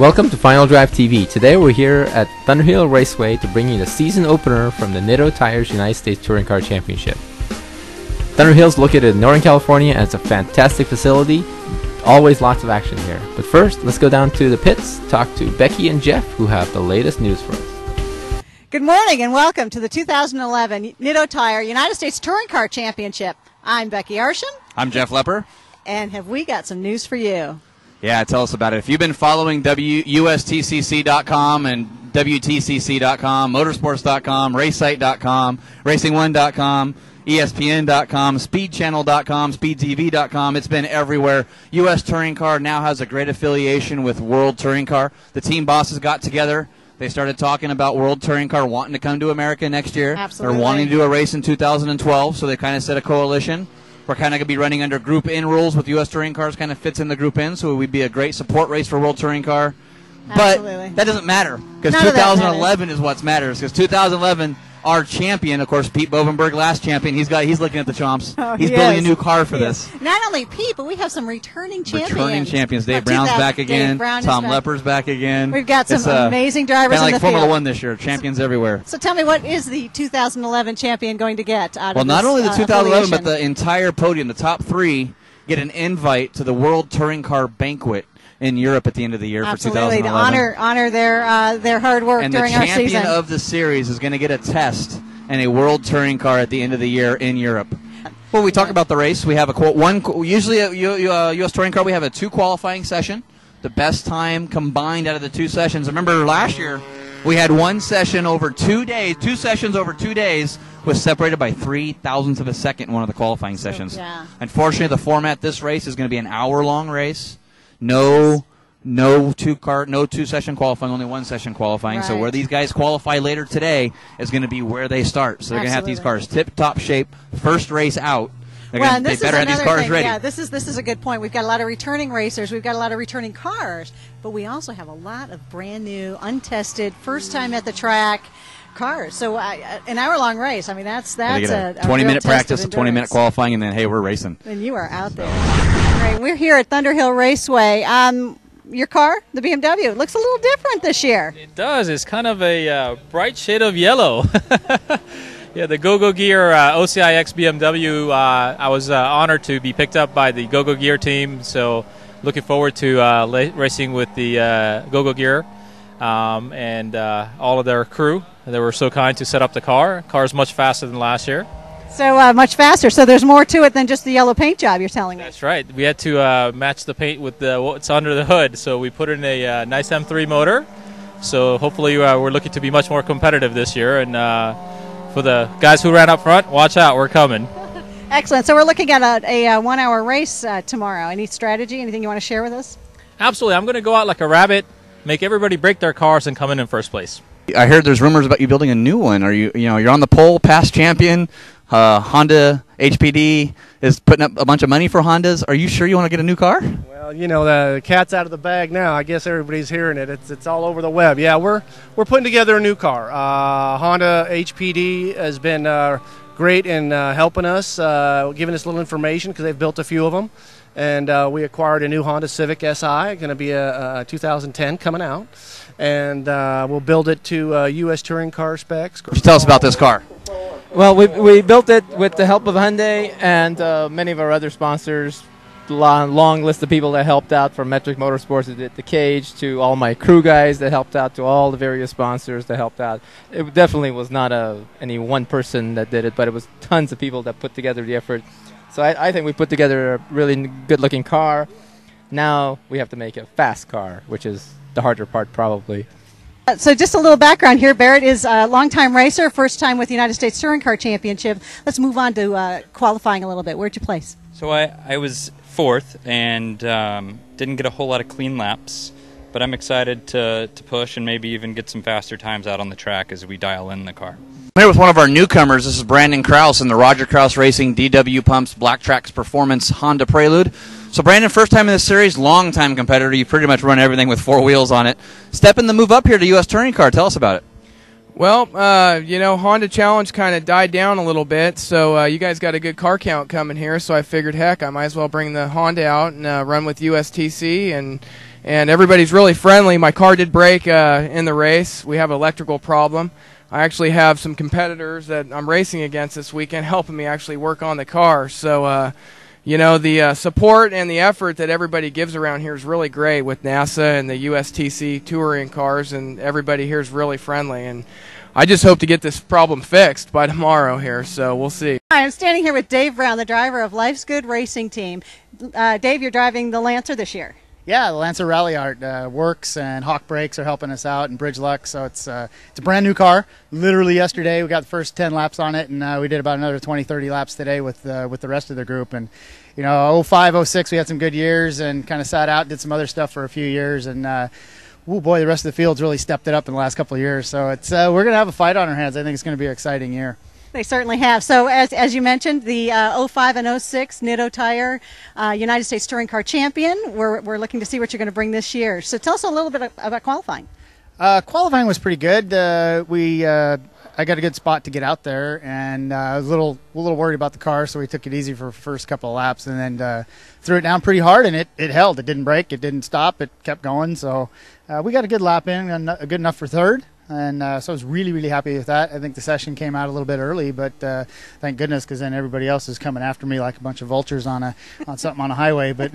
Welcome to Final Drive TV. Today we're here at Thunderhill Raceway to bring you the season opener from the Nitto Tires United States Touring Car Championship. Thunderhill's located in Northern California and it's a fantastic facility. Always lots of action here. But first, let's go down to the pits, talk to Becky and Jeff who have the latest news for us. Good morning and welcome to the 2011 Nitto Tire United States Touring Car Championship. I'm Becky Arsham. I'm Jeff Lepper. And have we got some news for you? Yeah, tell us about it. If you've been following USTCC.com and WTCC.com, Motorsports.com, RaceSite.com, Racing1.com, ESPN.com, SpeedChannel.com, SpeedTV.com, it's been everywhere. US Touring Car now has a great affiliation with World Touring Car. The team bosses got together. They started talking about World Touring Car wanting to come to America next year. Absolutely. They're wanting to do a race in 2012, so they kind of set a coalition. We're kind of going to be running under Group N rules with U.S. Touring Cars, kind of fits in the Group N, so it would be a great support race for World Touring Car. Absolutely. But that doesn't matter, because 2011 is what matters, because 2011, our champion, of course, Pete Bovenberg, last champion, he's looking at the chomps. He's building a new car for this. Not only Pete, but we have some returning champions. Returning champions. Dave Brown's back again. Tom Lepper's back again. We've got some amazing drivers in the field. Kind of like Formula One this year. Champions everywhere. So tell me, what is the 2011 champion going to get out of this? Well, not only the 2011, but affiliation? the entire podium, the top three, get an invite to the World Touring Car Banquet in Europe at the end of the year for 2011. To honor their hard work during our season. And the champion of the series is going to get a test and a World Touring Car at the end of the year in Europe. Well, we talk about the race. We have usually at U.S. Touring Car, we have a two qualifying session. The best time combined out of the two sessions. Remember last year, we had one session over 2 days, two sessions over 2 days was separated by 0.003 of a second in one of the qualifying sessions. Yeah. Unfortunately, the format this race is going to be an hour-long race. No two-session qualifying, only one session qualifying. Right. So where these guys qualify later today is going to be where they start. So they're going to have these cars tip-top shape, first race out. They better have these cars ready. Yeah, this is a good point. We've got a lot of returning racers. We've got a lot of returning cars. But we also have a lot of brand-new, untested, first-time at the track cars. So an hour-long race, I mean, that's a 20-minute practice, a 20-minute qualifying, and then, hey, we're racing. And you are out there. Right, we're here at Thunderhill Raceway. Your car, the BMW, looks a little different this year. It does. It's kind of a bright shade of yellow. Yeah, the Go-Go Gear OCIX BMW, I was honored to be picked up by the Go-Go Gear team, so looking forward to racing with the Go-Go Gear and all of their crew. They were so kind to set up the car. The car is much faster than last year. So much faster. So there's more to it than just the yellow paint job, you're telling me. That's right. We had to match the paint with what's under the hood. So we put in a nice M3 motor. So hopefully we're looking to be much more competitive this year. And for the guys who ran up front, watch out. We're coming. Excellent. So we're looking at a 1 hour race tomorrow. Any strategy? Anything you want to share with us? Absolutely. I'm going to go out like a rabbit, make everybody break their cars, and come in first place. I heard there's rumors about you building a new one. You're on the pole, past champion. Honda HPD is putting up a bunch of money for Hondas. Are you sure you want to get a new car? Well, the cat's out of the bag now. I guess everybody's hearing it. It's all over the web. Yeah, we're putting together a new car. Honda HPD has been great in helping us, giving us a little information because they've built a few of them. And we acquired a new Honda Civic SI, going to be a 2010 coming out. And we'll build it to U.S. Touring Car specs. Tell us about this car. Well, we built it with the help of Hyundai and many of our other sponsors. Long list of people that helped out, from Metric Motorsports that did the cage to all my crew guys that helped out, to all the various sponsors that helped out. It definitely was not any one person that did it, but it was tons of people that put together the effort. So I think we put together a really good-looking car. Now we have to make a fast car, which is the harder part probably. So just a little background here. Barrett is a longtime racer, first time with the United States Touring Car Championship. Let's move on to qualifying a little bit. Where'd you place? So I was fourth and didn't get a whole lot of clean laps, but I'm excited to push and maybe even get some faster times out on the track as we dial in the car. I'm here with one of our newcomers. This is Brandon Kraus in the Roger Kraus Racing DW Pumps Black Tracks Performance Honda Prelude. So Brandon, first time in this series, long-time competitor. You pretty much run everything with 4 wheels on it. Stepping the move up here to U.S. Touring Car. Tell us about it. Well, Honda Challenge kind of died down a little bit, so you guys got a good car count coming here, so I figured, heck, I might as well bring the Honda out and run with USTC and and everybody's really friendly. My car did break in the race. We have an electrical problem. I actually have some competitors that I'm racing against this weekend helping me actually work on the car. So, you know, the support and the effort that everybody gives around here is really great with NASA and the USTC touring cars, and everybody here is really friendly. And I just hope to get this problem fixed by tomorrow here, so we'll see. Hi, I'm standing here with Dave Brown, the driver of Life's Good Racing Team. Dave, you're driving the Lancer this year. Yeah, the Lancer Rally Art works, and Hawk Brakes are helping us out, and Bridge Luck. So it's a brand new car. Literally yesterday, we got the first 10 laps on it, and we did about another 20, 30 laps today with the rest of the group. And you know, 05, 06, we had some good years, and kind of sat out, did some other stuff for a few years, and oh boy, the rest of the field's really stepped it up in the last couple of years. So it's we're gonna have a fight on our hands. I think it's gonna be an exciting year. They certainly have. So as you mentioned, the 05 and 06 Nitto Tire United States Touring Car Champion. We're looking to see what you're going to bring this year. So tell us a little bit about qualifying. Qualifying was pretty good. I got a good spot to get out there, and I was a little worried about the car, so we took it easy for the first couple of laps, and then threw it down pretty hard, and it held. It didn't break. It didn't stop. It kept going. So we got a good lap in, and good enough for third. And so I was really, really happy with that. I think the session came out a little bit early, but thank goodness, because then everybody else is coming after me like a bunch of vultures on something on a highway. But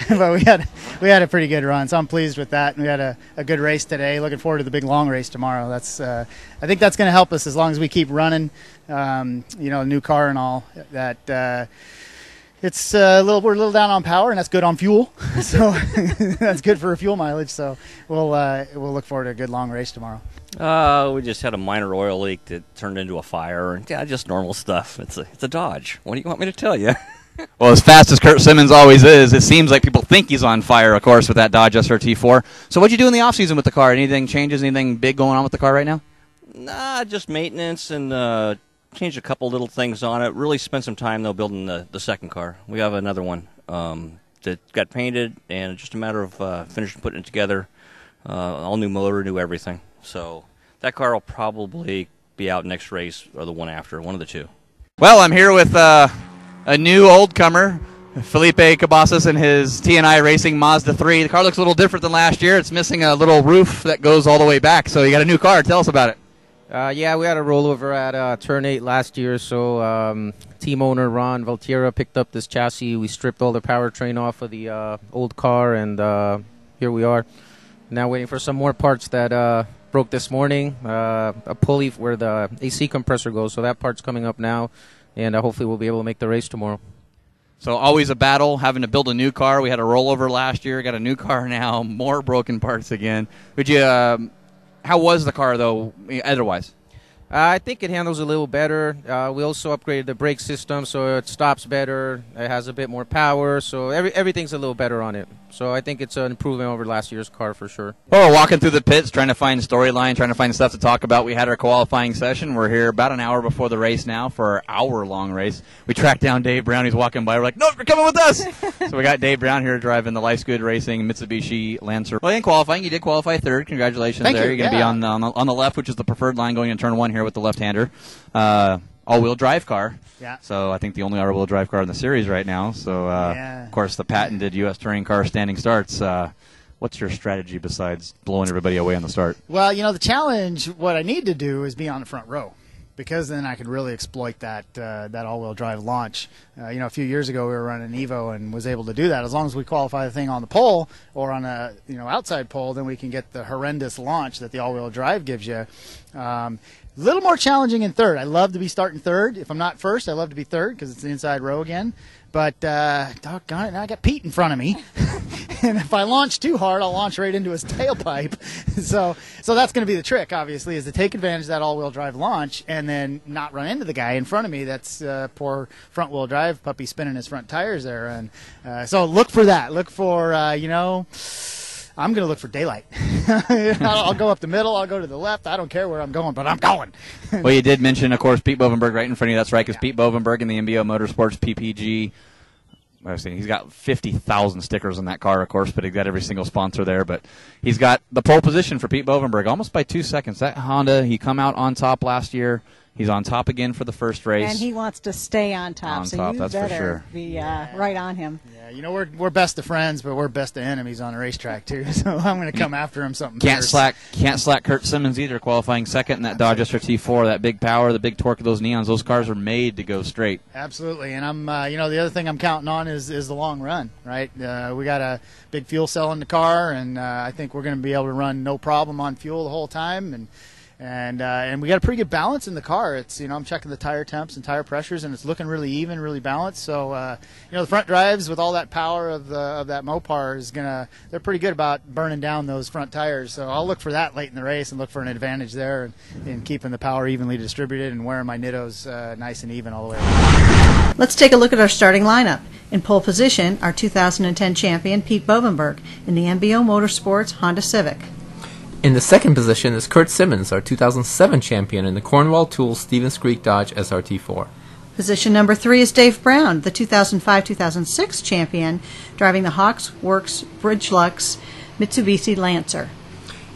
but we had a pretty good run, so I'm pleased with that. And we had a good race today. Looking forward to the big long race tomorrow. That's I think that's going to help us as long as we keep running. You know, a new car and all that. It's we're a little down on power, and that's good on fuel. So that's good for fuel mileage. So we'll look forward to a good long race tomorrow. We just had a minor oil leak that turned into a fire, and yeah, just normal stuff. It's a Dodge. What do you want me to tell you? Well, as fast as Kurt Simmons always is, it seems like people think he's on fire, of course, with that Dodge SRT4. So what'd you do in the off-season with the car? Anything changes? Anything big going on with the car right now? Nah, just maintenance and changed a couple little things on it. Really spent some time, though, building the second car. We have another one that got painted, and it's just a matter of finishing putting it together. All new motor, new everything. So that car will probably be out next race or the one after, one of the two. Well, I'm here with a new old-comer, Felipe Cabezas, and his T&I Racing Mazda 3. The car looks a little different than last year. It's missing a little roof that goes all the way back, so you got a new car. Tell us about it. Yeah, we had a rollover at Turn 8 last year, so team owner Ron Valtierra picked up this chassis. We stripped all the powertrain off of the old car, and here we are. Now waiting for some more parts that broke this morning. A pulley where the AC compressor goes, so that part's coming up now, and hopefully we'll be able to make the race tomorrow. So always a battle, having to build a new car. We had a rollover last year, got a new car now, more broken parts again. Would you... How was the car, though, otherwise? I think it handles a little better. We also upgraded the brake system, so it stops better. It has a bit more power, so everything's a little better on it. So I think it's an improvement over last year's car for sure. Well, we're walking through the pits, trying to find storyline, trying to find stuff to talk about. We had our qualifying session. We're here about an hour before the race now for our hour-long race. We tracked down Dave Brown. He's walking by. We're like, no, you're coming with us. So we got Dave Brown here driving the Life's Good Racing Mitsubishi Lancer. Well, in qualifying, you did qualify third. Congratulations. Thank there. you. You're going to be on the left, which is the preferred line going in turn one here with the left-hander. All-wheel drive car. Yeah. So I think the only all-wheel drive car in the series right now. So, of course, the patented U.S. touring car standing starts. What's your strategy besides blowing everybody away on the start? Well, you know, the challenge, what I need to do is be on the front row, because then I can really exploit that all-wheel drive launch. You know, a few years ago we were running Evo and was able to do that. As long as we qualify the thing on the pole or on a outside pole, then we can get the horrendous launch that the all-wheel drive gives you. A little more challenging in third. I love to be starting third. If I'm not first, I love to be third because it's the inside row again. But doggone it, now I got Pete in front of me. And if I launch too hard, I'll launch right into his tailpipe. So that's going to be the trick, obviously, is to take advantage of that all-wheel drive launch and then not run into the guy in front of me. That's poor front-wheel drive puppy spinning his front tires there. And so look for that. Look for, I'm going to look for daylight. I'll go up the middle. I'll go to the left. I don't care where I'm going, but I'm going. Well, you did mention, of course, Pete Bovenberg right in front of you. That's right, because Pete Bovenberg in the MBO Motorsports PPG. He's got 50,000 stickers on that car, of course, but he's got every single sponsor there. But he's got the pole position for Pete Bovenberg almost by 2 seconds. That Honda, he come out on top last year. He's on top again for the first race. And he wants to stay on top. On so top, you that's for better sure. be right on him. Yeah, you know, we're best of friends, but we're best of enemies on a racetrack too. So I'm going to come after him something. Can't slack Kurt Simmons either, qualifying second in that Dodge SRT4. That big power, the big torque of those neons. Those cars are made to go straight. Absolutely, and I'm you know, the other thing I'm counting on is the long run, right? We got a big fuel cell in the car, and I think we're going to be able to run no problem on fuel the whole time, and we got a pretty good balance in the car. It's, you know, I'm checking the tire temps and tire pressures, and it's looking really even, really balanced. So you know, the front drives with all that power of that Mopar is they're pretty good about burning down those front tires. So I'll look for that late in the race and look for an advantage there in keeping the power evenly distributed and wearing my Nittos nice and even all the way around. Let's take a look at our starting lineup. In pole position, our 2010 champion, Pete Bovenberg, in the MBO Motorsports Honda Civic. In the second position is Kurt Simmons, our 2007 champion in the Cornwall Tools Stevens Creek Dodge SRT4. Position number 3 is Dave Brown, the 2005-2006 champion, driving the Hawksworks Bridgelux Mitsubishi Lancer.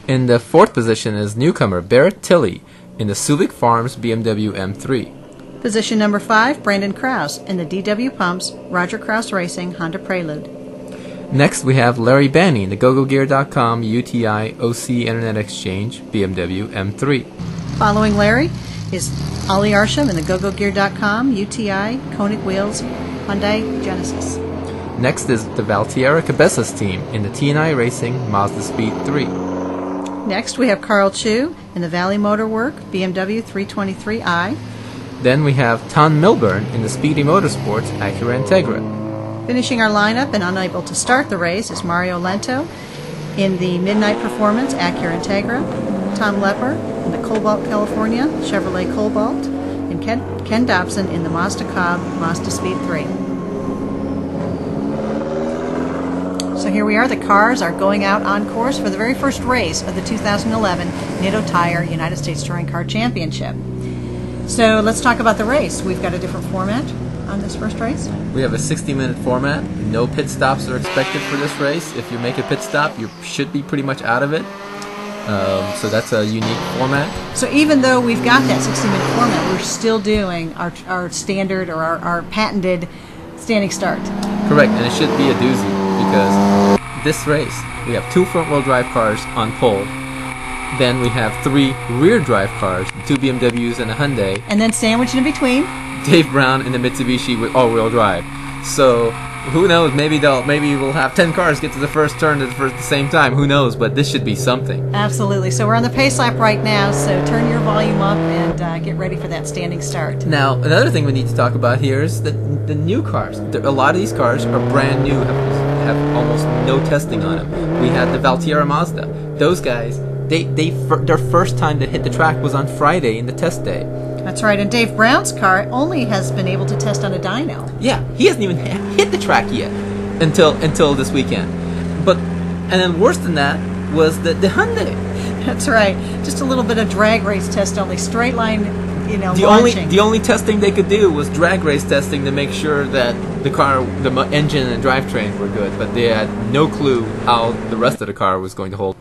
In the fourth position is newcomer Barrett Tilley in the Civic Farms BMW M3. Position number 5, Brandon Kraus, in the DW Pumps Roger Kraus Racing Honda Prelude. Next, we have Larry Banney in the GoGoGear.com UTI OC Internet Exchange BMW M3. Following Larry is Ollie Arsham in the GoGoGear.com UTI Koenig Wheels Hyundai Genesis. Next is the Valtierra Cabezas team in the TNI Racing Mazdaspeed 3. Next, we have Carl Chu in the Valley Motorwork BMW 323i. Then we have Ton Milburn in the Speedy Motorsports Acura Integra. Finishing our lineup and unable to start the race is Mario Lento in the Midnight Performance Acura Integra, Tom Lepper in the Cobalt California Chevrolet Cobalt, and Ken Dobson in the Mazda Cobb Mazdaspeed 3. So here we are. The cars are going out on course for the very first race of the 2011 Nitto Tire United States Touring Car Championship. So let's talk about the race. We've got a different format on this first race. We have a 60-minute format. No pit stops are expected for this race. If you make a pit stop, you should be pretty much out of it. So that's a unique format. So even though we've got that 60-minute format, we're still doing our standard or our patented standing start. Correct, and it should be a doozy because this race, we have 2 front-wheel drive cars on pole. Then we have 3 rear-drive cars, 2 BMWs and a Hyundai. And then sandwiched in between, Dave Brown in the Mitsubishi with all-wheel drive. So who knows? Maybe we'll have 10 cars get to the first turn at the same time. Who knows? But this should be something. Absolutely. So we're on the pace lap right now. So turn your volume up and get ready for that standing start. Now another thing we need to talk about here is the new cars. A lot of these cars are brand new, have almost no testing on them. We had the Valtierra Mazda. Those guys, their first time to hit the track was on Friday in the test day. That's right, and Dave Brown's car only has been able to test on a dyno. Yeah, he hasn't even hit the track yet until this weekend. And then worse than that was the Hyundai. That's right, just a little bit of drag race test only, straight line, The only testing they could do was drag race testing to make sure that the car, the engine and drivetrain were good, but they had no clue how the rest of the car was going to hold.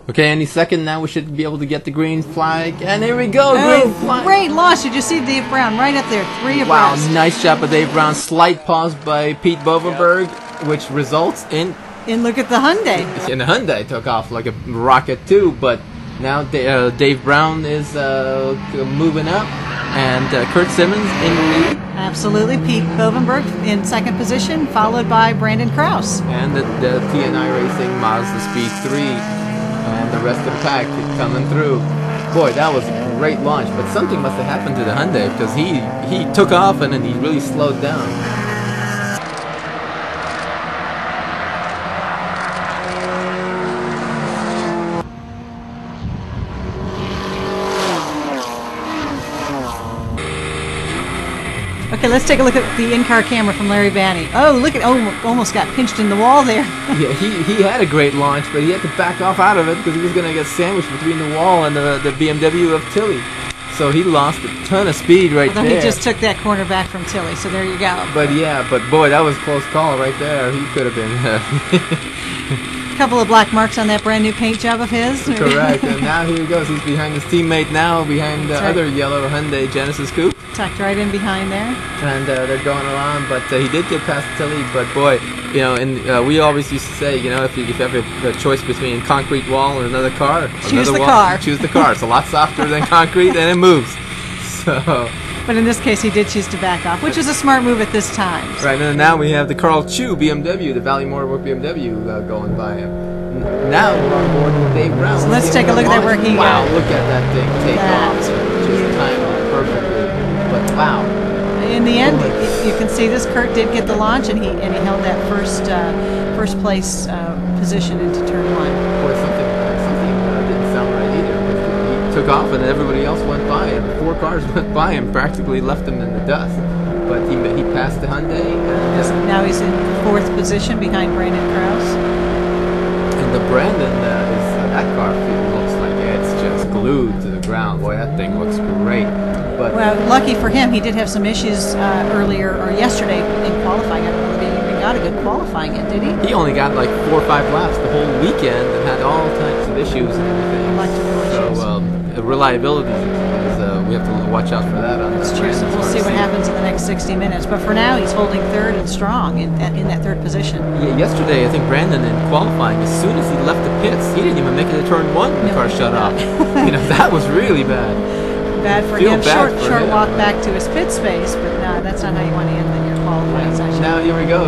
Okay, any second now we should be able to get the green flag, and here we go, green flag. Great launch! Did you see Dave Brown right up there, 3 abreast? Wow, nice job of Dave Brown. Slight pause by Pete Bovenberg, which results in look at the Hyundai. And the Hyundai took off like a rocket too, but now Dave Brown is moving up, and Kurt Simmons in the lead. Absolutely, Pete Bovenberg in second position, followed by Brandon Kraus. And the TNI Racing Mazdaspeed 3. And the rest of the pack coming through. Boy, that was a great launch, but something must have happened to the Hyundai because he took off and then he really slowed down. Okay, let's take a look at the in-car camera from Larry Banney. Oh, look at almost got pinched in the wall there. Yeah, he had a great launch, but he had to back off out of it because he was going to get sandwiched between the wall and the BMW of Tilley. So he lost a ton of speed right there. He just took that corner back from Tilley, so there you go. But yeah, but boy, that was a close call right there. He could have been couple of black marks on that brand new paint job of his. Correct. And now here he goes. He's behind his teammate now, behind the That's right. other yellow Hyundai Genesis Coupe. Tucked right in behind there. And they're going around, but he did get past Tilly. But boy, you know, and we always used to say, you know, if you have a choice between a concrete wall and another car, Choose another the wall, car. Choose the car. It's a lot softer than concrete, and it moves. So. But in this case, he did choose to back off, which was a smart move at this time. Right, and now we have the Carl Chu BMW, the Valley Motorwork BMW, going by him. Now we're on board with Dave Brown. So let's take a look at that working. Wow, look at that thing take off. Just timed it perfectly. But wow. In the end, you can see this. Kurt did get the launch, and he held that first place position into turn one. Boy, something didn't sound right either. He took off, and everybody else went by him. 4 cars went by him, practically left him in the dust. But he passed the Hyundai. And, now he's in 4th position behind Brandon Kraus. And the Brandon that car looks like it's just glued to the ground. Boy, that thing looks great. But well, lucky for him, he did have some issues earlier or yesterday in qualifying. I don't know if he even got a good qualifying in, did he? He only got like 4 or 5 laps the whole weekend and had all types of issues and everything. Electrical issues. So reliability is we have to watch out for that. That's true. So we'll see what happens in the next 60 minutes. But for now, he's holding 3rd and strong in that 3rd position. Yeah, yesterday, I think Brandon in qualifying, as soon as he left the pits, he didn't even make it to turn 1 when the car shut off. You know, that was really bad. Bad for him. Short walk back to his pit space, but no, that's not how you want to end your qualifying session. Now here we go.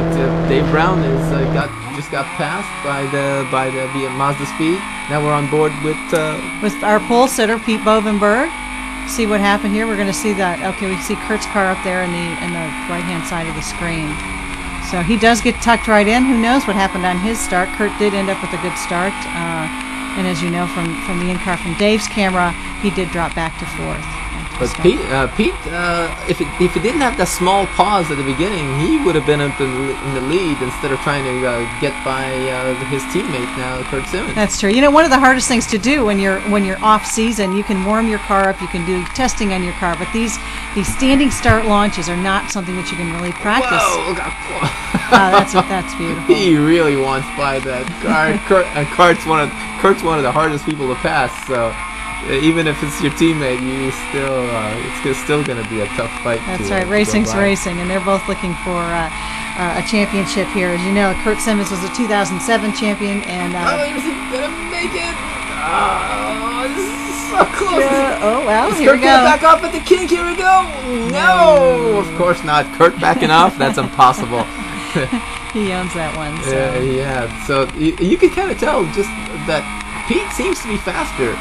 Dave Brown is just got passed by the Mazdaspeed. Now we're on board with our pole sitter Pete Bovenberg. See what happened here. We're going to see that. Okay, we see Kurt's car up there in the right-hand side of the screen. So he does get tucked right in. Who knows what happened on his start? Kurt did end up with a good start. And as you know from the in-car from Dave's camera, he did drop back to 4th. But Pete, if he didn't have that small pause at the beginning, he would have been up in the lead instead of trying to get by his teammate now, Kurt Simmons. That's true. You know, one of the hardest things to do when you're off season, you can warm your car up, you can do testing on your car, but these standing start launches are not something that you can really practice. Whoa! That's beautiful. He really wants by that car. Kurt's one of the hardest people to pass. So. Even if it's your teammate, it's still going to be a tough fight. That's right. Racing's racing, and they're both looking for a championship here. As you know, Kurt Simmons was a 2007 champion, and is he going to make it? Oh, this is so close. Oh well, is here Kurt we go. Back off at the kink. Here we go. No, of course not. Kurt backing off. That's impossible. He owns that one. So. Yeah. So you can kind of tell just that Pete seems to be faster.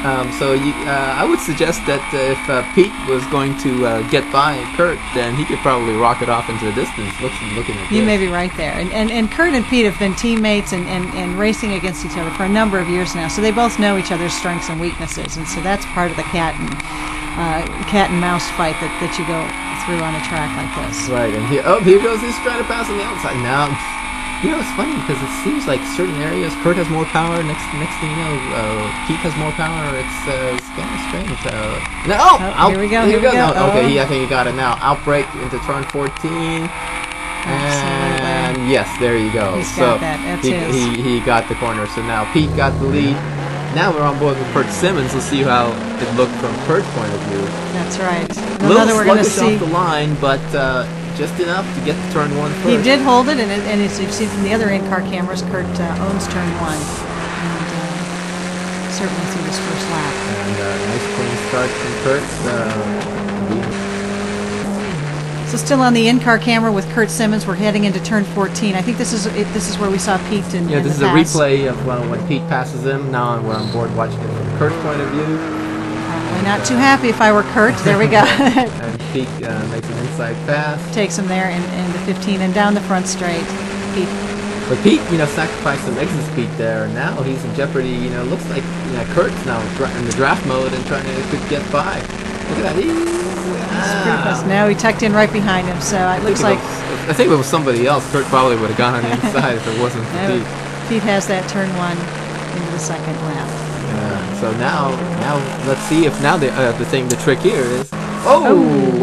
I would suggest that if Pete was going to get by Kurt, then he could probably rocket off into the distance. Looking at you may be right there. And Kurt and Pete have been teammates and racing against each other for a number of years now. So they both know each other's strengths and weaknesses. And so that's part of the cat and mouse fight that you go through on a track like this. Right. And here goes. He's trying to pass on the outside now. You know, it's funny because it seems like certain areas Kurt has more power. Next thing you know, Pete has more power. It's kind of strange. Here we go. Here we go. No, okay, I think he got it now. Outbreak into turn 14. And yes, there you go. He's got that. That's he got the corner. So now Pete got the lead. Now we're on board with Kurt Simmons. Let's see how it looked from Kurt's point of view. That's right. A little sluggish off the line, but just enough to get to turn 1 first. He did hold it, and as you've seen from the other in-car cameras, Kurt owns turn 1, and certainly through this first lap. And nice clean start from Kurt. So still on the in-car camera with Kurt Simmons, we're heading into turn 14. I think this is where we saw Pete in this is the past. A replay of when Pete passes him. Now we're on board watching it from Kurt's point of view. Probably not too happy if I were Kurt. There we go. And Pete makes an inside pass. Takes him there in the 15 and down the front straight. Pete. But Pete, sacrificed some exit speed there, and now he's in jeopardy. Looks like Kurt's now in the draft mode and trying to get by. Look at that. Now he tucked in right behind him, so it looks like... I think if it was somebody else, Kurt probably would have gone on the inside if it wasn't for Pete. Pete has that turn 1 into the second lap. So now let's see if now the trick here is Brandon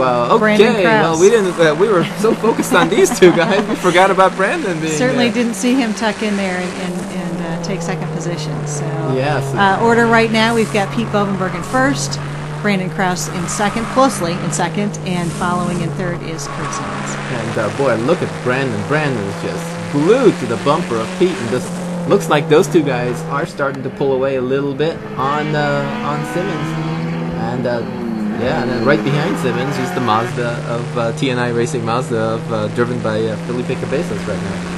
Kraus. Well, we were so focused on these two guys we forgot about Brandon being certainly there. Didn't see him tuck in there and take second position. So Yes. order right now, we've got Pete Bovenberg in first, Brandon Kraus in second, closely in second, and following in third is Kurt Simmons. And boy, look at Brandon. Brandon is just glued to the bumper of Pete, and just looks like those two guys are starting to pull away a little bit on Simmons. And yeah, and then right behind Simmons is the Mazda of TNI Racing Mazda, driven by Felipe Cabezas right now.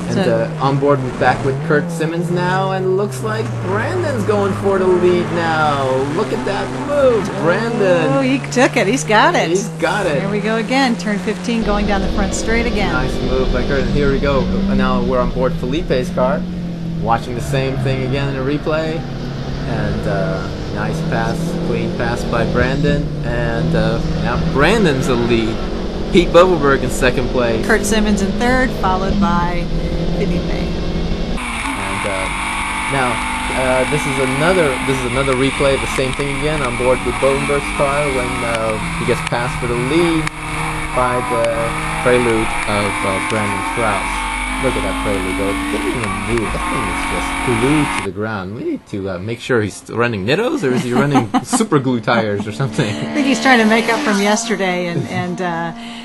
And on board back with Kurt Simmons now, and looks like Brandon's going for the lead now. Look at that move, Brandon. Oh, he took it. He's got it. He's got it. There we go again. Turn 15, going down the front straight again. Nice move by Kurt. And here we go. Now we're on board Felipe's car, watching the same thing again in a replay. And nice pass, clean pass by Brandon. And now Brandon's the lead. Pete Bovenberg in second place. Kurt Simmons in third, followed by Felipe. And now this is another replay of the same thing again on board with Bovenberg's car when he gets passed for the lead by the Prelude of Brandon Kraus. Look at that Prelude go. Didn't even move. That thing is just glued to the ground. We need to make sure he's running Nittos, or is he running super glue tires or something? I think he's trying to make up from yesterday, and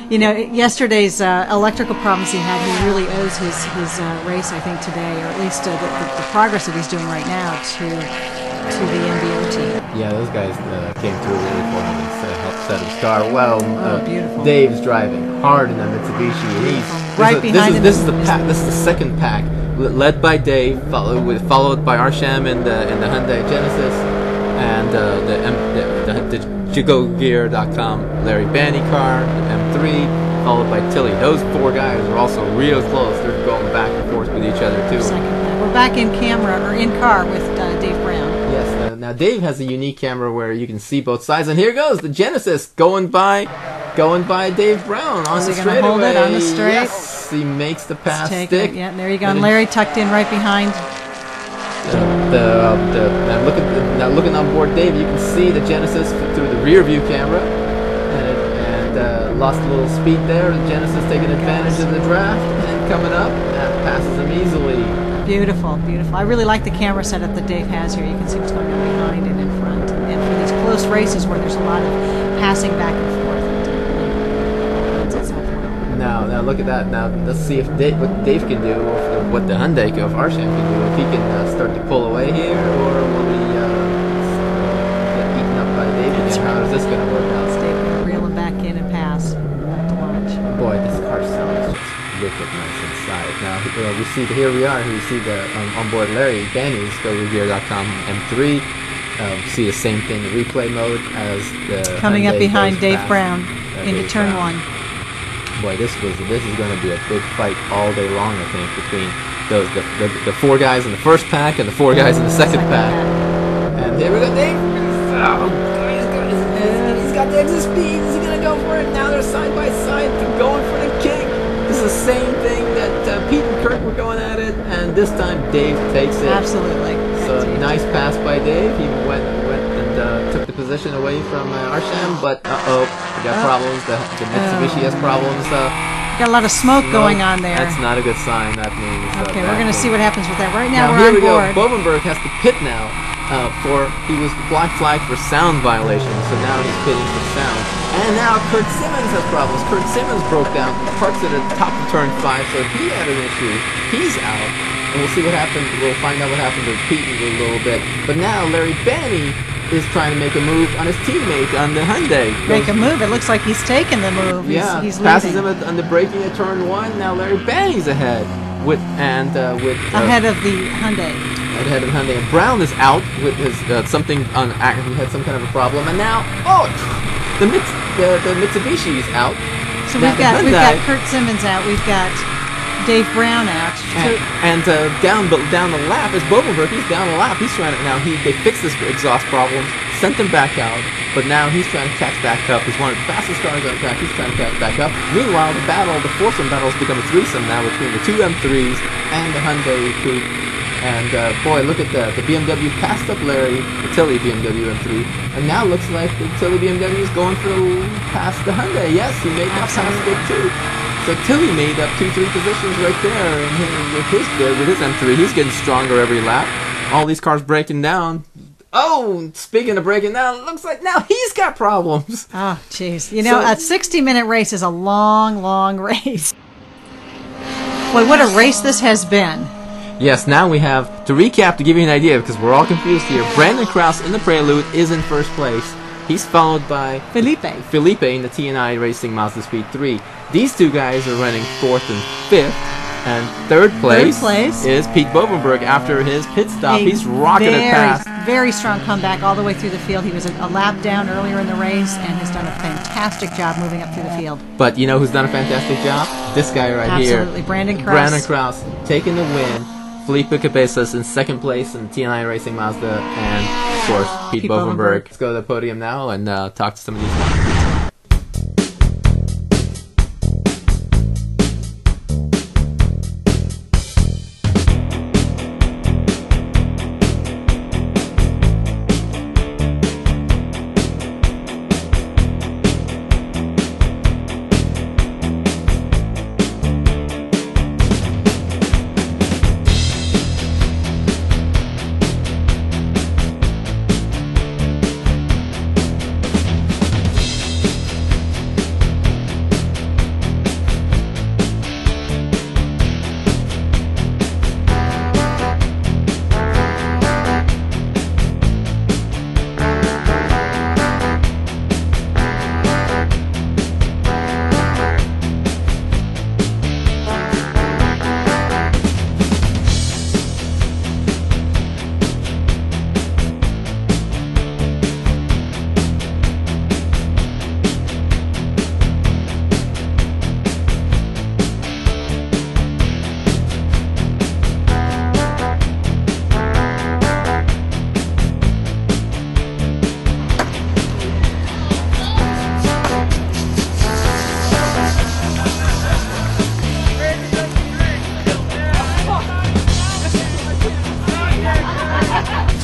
you know, yesterday's electrical problems he had, he really owes his race, I think, today, or at least the progress that he's doing right now to the MBO team. Yeah, those guys came through really for him and helped set his car. Well, beautiful. Dave's driving hard in that Mitsubishi, and he's right behind him. This is the second pack, led by Dave, followed by Arsham in the Hyundai Genesis, and the JagoGear.com Larry Banney car, the M3, followed by Tilly. Those four guys are also real close. They're going back and forth with each other too. We're back in car with Dave Brown. Yes. Now Dave has a unique camera where you can see both sides, and here goes the Genesis going by Dave Brown on the straightaway. Hold it on the straight? Yes, he makes the pass stick. Yeah, there you go. And Larry tucked in right behind. Now looking on board Dave, you can see the Genesis through the rear view camera, and lost a little speed there. The Genesis taking advantage of the draft and coming up, that passes him easily. Beautiful, beautiful. I really like the camera setup that Dave has here. You can see what's going on behind and in front, and for these close races where there's a lot of passing back and forth. Now look at that. Now let's see if what Dave can do, or what the Hyundai of Arsham can do. If he can start to pull away here, or will he get eaten up by Dave again? How is this going to work out? Dave going to reel him back in and pass back to launch. Boy, this car sounds just wicked nice inside. Now we see here we are. We see the onboard Larry Banney's GoGear.com M3. See the same thing in replay mode as the coming Hyundai up behind Dave past, Brown into turn one. Boy, this is going to be a big fight all day long, I think, between the four guys in the first pack and the four guys in the second pack. And here we go, Dave. He's got the exit speed. Is he going to go for it? Now they're side by side, going for the kick. This is the same thing that Pete and Kurt were going at it, and this time Dave takes it. Absolutely. So nice pass by Dave. He went and took the position away from Arsham, but we got problems. The Mitsubishi has problems. Got a lot of smoke going on there. That's not a good sign. That means. Okay, we're going to see what happens with that. Right now we're here on we board. Go. Bovenberg has to pit now. He was black flagged for sound violation, so now he's pitting for sound. And now Kurt Simmons has problems. Kurt Simmons broke down parts at the top of turn 5, so he had an issue. He's out. And we'll see what happens. We'll find out what happened to Pete in a little bit. But now Larry Banney is trying to make a move on his teammate on the Hyundai. Make a move. It looks like he's taking the move. He's passes leading. him on the braking at turn 1. Now Larry Banney's ahead ahead of the Hyundai. Ahead of Hyundai. And Brown is out with his something on. He had some kind of a problem, and now the Mitsubishi is out. So we've got Kurt Simmons out. We've got Dave Brown out. And down the lap is Bovenberg. He's down the lap. He's trying to they fixed this exhaust problem, sent him back out, but now he's trying to catch back up. He's one of the fastest cars on the track. He's trying to catch back up. Meanwhile, the foursome battle has become a threesome now between the two M3s and the Hyundai Coupe. And boy, look at that. The BMW passed up Larry, the Tilly BMW M3, and now looks like the Tilly BMW is going past the Hyundai. Yes, he made that pass good too. So Tilly made up 2-3 positions right there with his M3. He's getting stronger every lap. All these cars breaking down. Oh, speaking of breaking down, it looks like now he's got problems. Oh, jeez. You know, a 60-minute race is a long, long race. Boy, what a race this has been. Yes, now we have, to recap, to give you an idea, because we're all confused here, Brandon Kraus in the Prelude is in first place. He's followed by Felipe in the T&I Racing Mazdaspeed 3. These two guys are running 4th and 5th. And third place is Pete Bovenberg after his pit stop. He's rocketed past. Very strong comeback all the way through the field. He was a lap down earlier in the race and has done a fantastic job moving up through the field. But you know who's done a fantastic job? This guy right here. Absolutely, Brandon Kraus. Brandon Kraus taking the win. Felipe Cabezas in second place in T&I Racing Mazda. And, of course, Pete Bovenberg. Let's go to the podium now and talk to some of these guys.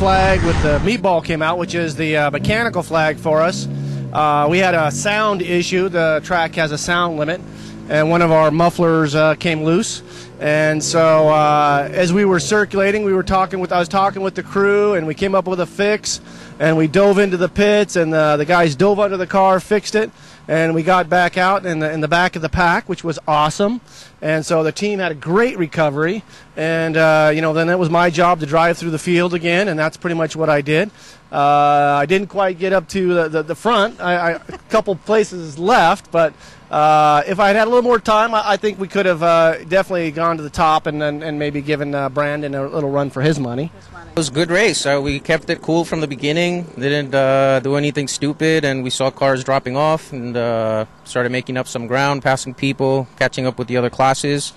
Flag with the meatball came out, which is the mechanical flag for us. We had a sound issue. The track has a sound limit, and one of our mufflers came loose. And so as we were circulating, I was talking with the crew, and we came up with a fix. And we dove into the pits, and the guys dove under the car, fixed it, and we got back out in the back of the pack, which was awesome. And so the team had a great recovery, and then it was my job to drive through the field again, and that's pretty much what I did. I didn't quite get up to the front. A couple places left, but if I had a little more time, I think we could have definitely gone to the top and maybe given Brandon a little run for his money. It was a good race. We kept it cool from the beginning, didn't do anything stupid, and we saw cars dropping off and started making up some ground, passing people, catching up with the other classes,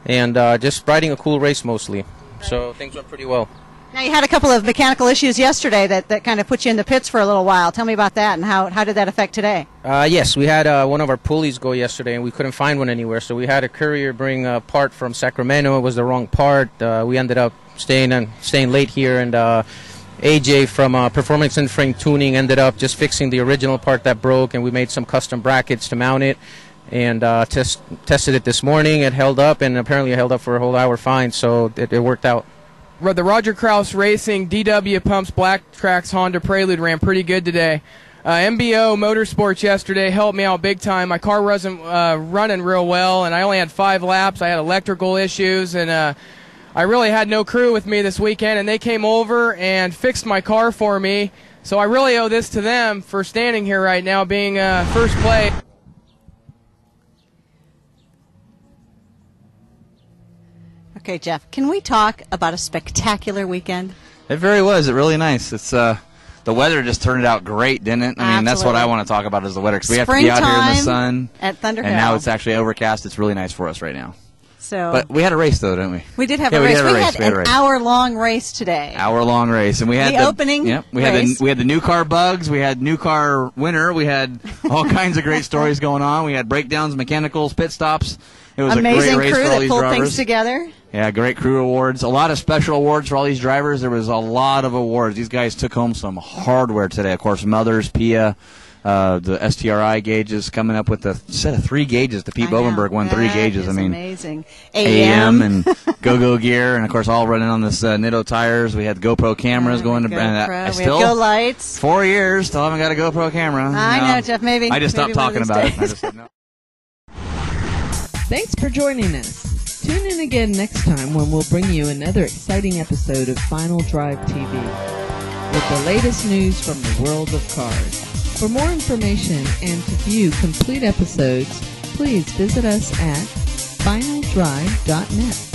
and just riding a cool race mostly. So things went pretty well. Now, you had a couple of mechanical issues yesterday that kind of put you in the pits for a little while. Tell me about that, and how did that affect today? Yes, we had one of our pulleys go yesterday, and we couldn't find one anywhere, so we had a courier bring a part from Sacramento. It was the wrong part. We ended up staying late here, and AJ from Performance and Frame Tuning ended up just fixing the original part that broke, and we made some custom brackets to mount it, and tested it this morning. It held up, and apparently it held up for a whole hour fine, so it worked out. The Roger Kraus Racing DW Pumps Black Tracks Honda Prelude ran pretty good today. MBO Motorsports yesterday helped me out big time. My car wasn't running real well, and I only had 5 laps. I had electrical issues, and I really had no crew with me this weekend, and they came over and fixed my car for me. So I really owe this to them for standing here right now, being first place. Okay, Jeff, can we talk about a spectacular weekend? It very was. It really nice. It's the weather just turned out great, didn't it? I mean, that's what I want to talk about is the weather, because we have to be out here in the sun at Thunderhill, and now it's actually overcast. It's really nice for us right now. So, but we had a race though, didn't we? We did have a race. We had an hour-long race today. Hour-long race, and we had the opening. Yep, we had the new car bugs. We had new car winner. We had all kinds of great stories going on. We had breakdowns, mechanicals, pit stops. It was amazing a great race crew for all that these pulled drivers. Things together. Yeah, great crew awards. A lot of special awards for all these drivers. There was a lot of awards. These guys took home some hardware today. Of course, Mothers, Pia, The STRI gauges coming up with a set of 3 gauges. The Pete Bovenberg won 3 gauges. That is amazing. AM and Go Gear, and of course all running on this Nitto tires. We had GoPro cameras going to. We have Go lights. 4 years, still haven't got a GoPro camera. I know, Jeff. Maybe I just stopped talking about it. I just said no. Thanks for joining us. Tune in again next time when we'll bring you another exciting episode of Final Drive TV with the latest news from the world of cars. For more information and to view complete episodes, please visit us at finaldrive.net.